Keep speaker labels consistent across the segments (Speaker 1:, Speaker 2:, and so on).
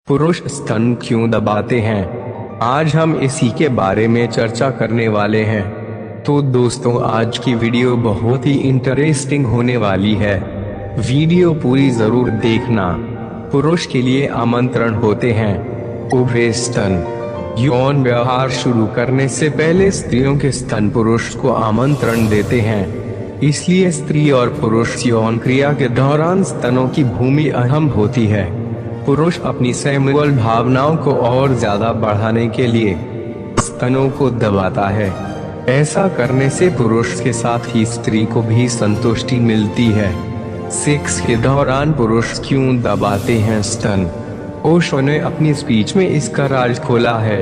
Speaker 1: पुरुष स्तन क्यों दबाते हैं, आज हम इसी के बारे में चर्चा करने वाले हैं। तो दोस्तों, आज की वीडियो बहुत ही इंटरेस्टिंग होने वाली है। वीडियो पूरी जरूर देखना। पुरुष के लिए आमंत्रण होते हैं। उभरे स्तन। यौन व्यवहार शुरू करने से पहले स्त्रियों के स्तन पुरुष को आमंत्रण देते हैं। इसलिए स्त्री और पुरुष यौन क्रिया के दौरान स्तनों की भूमि अहम होती है। पुरुष अपनी सेक्सुअल भावनाओं को और ज्यादा बढ़ाने के लिए स्तनों को दबाता है। ऐसा करने से पुरुष के साथ ही स्त्री को भी संतुष्टि मिलती है। सेक्स के दौरान पुरुष क्यों दबाते हैं स्तन? ओशो ने अपनी स्पीच में इसका राज खोला है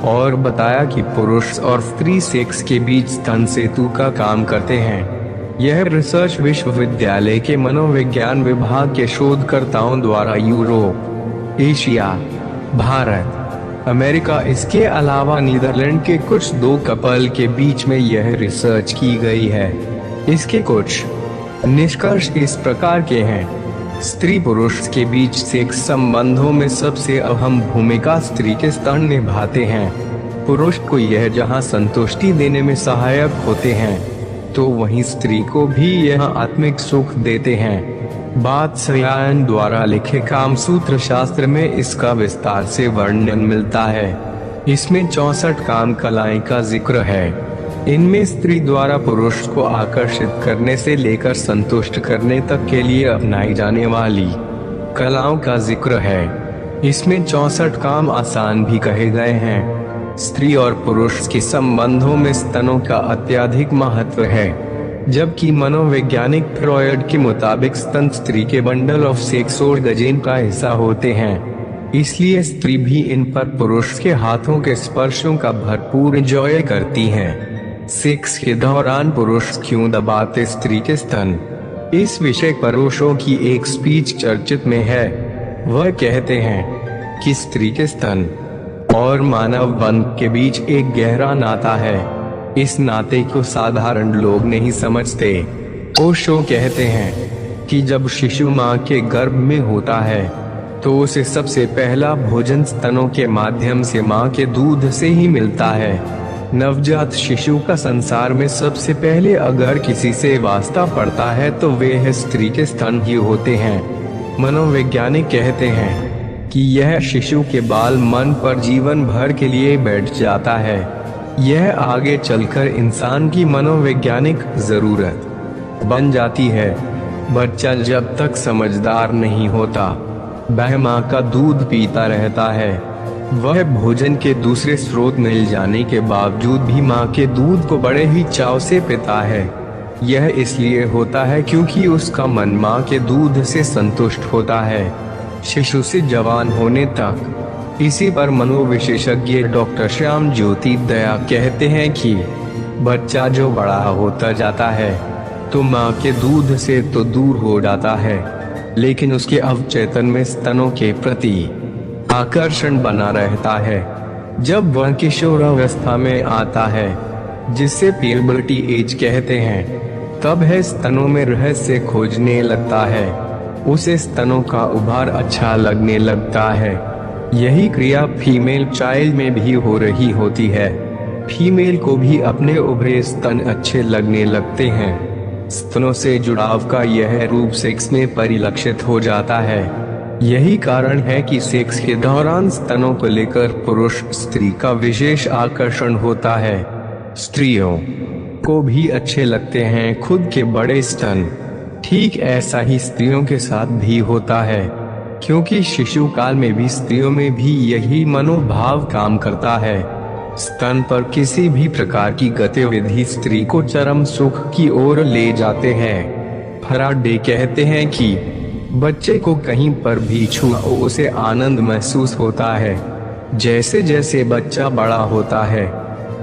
Speaker 1: और बताया कि पुरुष और स्त्री सेक्स के बीच स्तन सेतु का काम करते हैं। यह रिसर्च विश्वविद्यालय के मनोविज्ञान विभाग के शोधकर्ताओं द्वारा यूरोप, एशिया, भारत, अमेरिका, इसके अलावा नीदरलैंड के कुछ 2 कपल के बीच में यह रिसर्च की गई है। इसके कुछ निष्कर्ष इस प्रकार के हैं। स्त्री पुरुष के बीच सेक्स संबंधों में सबसे अहम भूमिका स्त्री के स्तन निभाते हैं। पुरुष को यह जहां संतुष्टि देने में सहायक होते हैं, तो वहीं स्त्री को भी यह आत्मिक सुख देते हैं। वात्स्यायन द्वारा लिखे कामसूत्र शास्त्र में इसका विस्तार से वर्णन मिलता है। इसमें 64 काम कलाएं का जिक्र है। इनमें स्त्री द्वारा पुरुष को आकर्षित करने से लेकर संतुष्ट करने तक के लिए अपनाई जाने वाली कलाओं का जिक्र है। इसमें 64 काम आसान भी कहे गए हैं। स्त्री और पुरुष के संबंधों में स्तनों का अत्यधिक महत्व है, जबकि मनोवैज्ञानिक फ्रॉयड के मुताबिक स्तन स्त्री के बंडल ऑफ सेक्स ऑर्गन का हिस्सा होते हैं। इसलिए स्त्री भी इन पर पुरुष के हाथों के स्पर्शों का भरपूर एंजॉय करती हैं। सेक्स के दौरान पुरुष क्यों दबाते स्त्री के स्तन? इस विषय पर ओशो की एक स्पीच चर्चित में है। वह कहते हैं कि स्त्री के स्तन और मानव बंध के बीच एक गहरा नाता है। इस नाते को साधारण लोग नहीं समझते। ओशो कहते हैं कि जब शिशु मां के गर्भ में होता है तो उसे सबसे पहला भोजन स्तनों के माध्यम से मां के दूध से ही मिलता है। नवजात शिशु का संसार में सबसे पहले अगर किसी से वास्ता पड़ता है तो वे स्त्री के स्तन ही होते हैं। मनोवैज्ञानिक कहते हैं कि यह शिशु के बाल मन पर जीवन भर के लिए बैठ जाता है। यह आगे चलकर इंसान की मनोवैज्ञानिक जरूरत बन जाती है। बच्चा जब तक समझदार नहीं होता, वह माँ का दूध पीता रहता है। वह भोजन के दूसरे स्रोत मिल जाने के बावजूद भी माँ के दूध को बड़े ही चाव से पीता है। यह इसलिए होता है क्योंकि उसका मन माँ के दूध से संतुष्ट होता है। शिशु से जवान होने तक। इसी पर मनोविशेषज्ञ डॉक्टर श्याम ज्योति दया कहते हैं कि बच्चा जो बड़ा होता जाता है तो माँ के दूध से तो दूर हो जाता है, लेकिन उसके अवचेतन में स्तनों के प्रति आकर्षण बना रहता है। जब वह किशोरावस्था में आता है, जिसे प्यूबर्टी एज कहते हैं, तब है स्तनों में रहस्य खोजने लगता है। उसे स्तनों का उभार अच्छा लगने लगता है। यही क्रिया फीमेल चाइल्ड में भी हो रही होती है। फीमेल को भी अपने उभरे स्तन अच्छे लगने लगते हैं। स्तनों से जुड़ाव का यह रूप सेक्स में परिलक्षित हो जाता है। यही कारण है कि सेक्स के दौरान स्तनों को लेकर पुरुष स्त्री का विशेष आकर्षण होता है। स्त्रियों को भी अच्छे लगते हैं खुद के बड़े स्तन। ठीक ऐसा ही स्त्रियों के साथ भी होता है, क्योंकि शिशु काल में भी स्त्रियों में भी यही मनोभाव काम करता है। स्तन पर किसी भी प्रकार की गतिविधि स्त्री को चरम सुख की ओर ले जाते हैं। फराडे कहते हैं कि बच्चे को कहीं पर भी छुओ उसे आनंद महसूस होता है। जैसे जैसे बच्चा बड़ा होता है,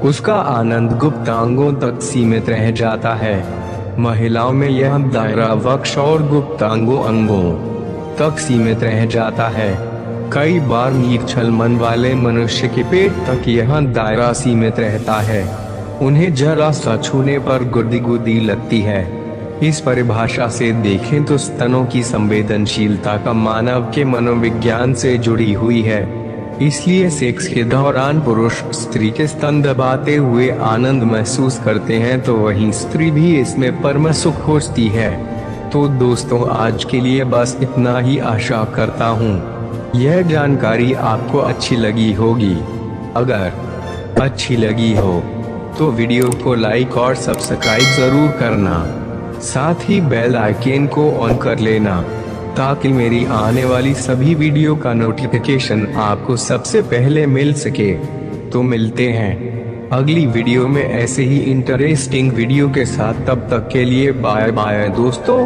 Speaker 1: उसका आनंद गुप्तांगों तक सीमित रह जाता है। महिलाओं में यह दायरा वक्ष और गुप्तांगों अंगों तक सीमित रह जाता है। कई बार नीरछल मन वाले मनुष्य के पेट तक यह दायरा सीमित रहता है। उन्हें जरा सा छूने पर गुदगुदी लगती है। इस परिभाषा से देखें तो स्तनों की संवेदनशीलता का मानव के मनोविज्ञान से जुड़ी हुई है। इसलिए सेक्स के दौरान पुरुष स्त्री के स्तन दबाते हुए आनंद महसूस करते हैं तो वहीं स्त्री भी इसमें परम सुख खोजती है। तो दोस्तों आज के लिए बस इतना ही, आशा करता हूँ यह जानकारी आपको अच्छी लगी होगी। अगर अच्छी लगी हो तो वीडियो को लाइक और सब्सक्राइब जरूर करना, साथ ही बेल आइकन को ऑन कर लेना ताकि मेरी आने वाली सभी वीडियो का नोटिफिकेशन आपको सबसे पहले मिल सके। तो मिलते हैं अगली वीडियो में ऐसे ही इंटरेस्टिंग वीडियो के साथ, तब तक के लिए बाय बाय दोस्तों।